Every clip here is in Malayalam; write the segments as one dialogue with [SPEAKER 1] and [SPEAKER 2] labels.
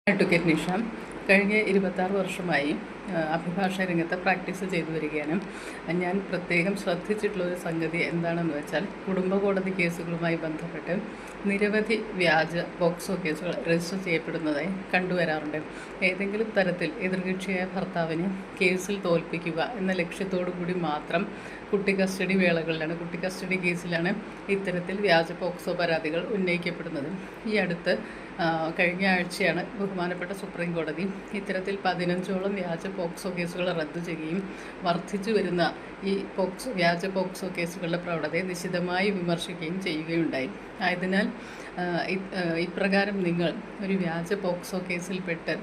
[SPEAKER 1] അഡ്വക്കേറ്റ് നിഷ കഴിഞ്ഞ 26 വർഷമായി അഭിഭാഷക രംഗത്ത് പ്രാക്ടീസ് ചെയ്തു വരികയാണ്. ഞാൻ പ്രത്യേകം ശ്രദ്ധിച്ചിട്ടുള്ളൊരു സംഗതി എന്താണെന്ന് വെച്ചാൽ, കുടുംബ കോടതി കേസുകളുമായി ബന്ധപ്പെട്ട് നിരവധി വ്യാജ പോക്സോ കേസുകൾ രജിസ്റ്റർ ചെയ്യപ്പെടുന്നതായി കണ്ടുവരാറുണ്ട്. ഏതെങ്കിലും തരത്തിൽ എതിർകക്ഷിയായ ഭർത്താവിനെ കേസിൽ തോൽപ്പിക്കുക എന്ന ലക്ഷ്യത്തോടു കൂടി മാത്രം കുട്ടി കസ്റ്റഡി വേളകളിലാണ്, കുട്ടി കസ്റ്റഡി കേസിലാണ് ഇത്തരത്തിൽ വ്യാജ പോക്സോ പരാതികൾ ഉന്നയിക്കപ്പെടുന്നത്. ഈ അടുത്ത് കഴിഞ്ഞ ആഴ്ചയാണ് ബഹുമാനപ്പെട്ട സുപ്രീം കോടതി ഇത്തരത്തിൽ 15ഓളം വ്യാജ പോക്സോ കേസുകൾ റദ്ദു ചെയ്യുകയും വർദ്ധിച്ചു വരുന്ന ഈ വ്യാജ പോക്സോ കേസുകളുടെ പ്രവണതയെ നിശിതമായി വിമർശിക്കുകയും ചെയ്യുകയുണ്ടായി. ആയതിനാൽ ഇപ്രകാരം നിങ്ങൾ ഒരു വ്യാജ പോക്സോ കേസിൽപ്പെട്ട്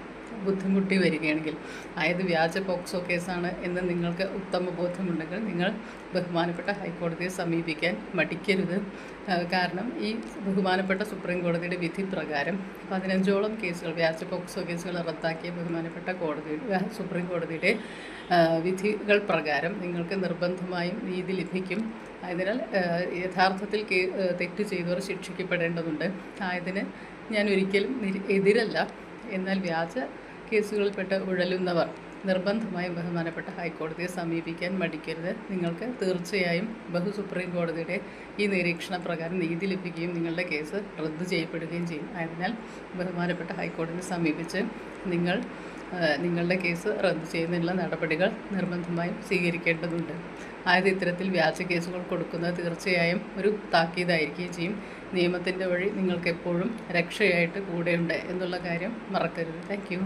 [SPEAKER 1] ബുദ്ധിമുട്ടി വരികയാണെങ്കിൽ, അതായത് വ്യാജ പോക്സോ കേസാണ് എന്ന് നിങ്ങൾക്ക് ഉത്തമ ബോധ്യമുണ്ടെങ്കിൽ നിങ്ങൾ ബഹുമാനപ്പെട്ട ഹൈക്കോടതിയെ സമീപിക്കാൻ മടിക്കരുത്. കാരണം ഈ ബഹുമാനപ്പെട്ട സുപ്രീം കോടതിയുടെ വിധി പ്രകാരം 15ഓളം കേസുകൾ, വ്യാജ പോക്സോ കേസുകൾ റദ്ദാക്കിയ ബഹുമാനപ്പെട്ട സുപ്രീം കോടതിയുടെ വിധികൾ പ്രകാരം നിങ്ങൾക്ക് നിർബന്ധമായും നീതി ലഭിക്കും. അതിനാൽ യഥാർത്ഥത്തിൽ തെറ്റ് ചെയ്തവർ ശിക്ഷിക്കപ്പെടേണ്ടതുണ്ട്. ആയതിന് ഞാൻ ഒരിക്കലും എതിരല്ല. എന്നാൽ വ്യാജ കേസുകളിൽപ്പെട്ട് ഉഴലുന്നവർ നിർബന്ധമായും ബഹുമാനപ്പെട്ട ഹൈക്കോടതിയെ സമീപിക്കാൻ മടിക്കരുത്. നിങ്ങൾക്ക് തീർച്ചയായും സുപ്രീം കോടതിയുടെ ഈ നിരീക്ഷണ പ്രകാരം നീതി ലഭിക്കുകയും നിങ്ങളുടെ കേസ് റദ്ദു ചെയ്യപ്പെടുകയും ചെയ്യും. ആയതിനാൽ ബഹുമാനപ്പെട്ട ഹൈക്കോടതിയെ സമീപിച്ച് നിങ്ങളുടെ കേസ് റദ്ദു ചെയ്യുന്നതിനുള്ള നടപടികൾ നിർബന്ധമായും സ്വീകരിക്കേണ്ടതുണ്ട്. ആയത് ഇത്തരത്തിൽ വ്യാജ കേസുകൾ കൊടുക്കുന്നത് തീർച്ചയായും ഒരു താക്കീതായിരിക്കുകയും ചെയ്യും. നിയമത്തിൻ്റെ വഴി നിങ്ങൾക്ക് എപ്പോഴും രക്ഷയായിട്ട് കൂടെയുണ്ട് എന്നുള്ള കാര്യം മറക്കരുത്. Thank you.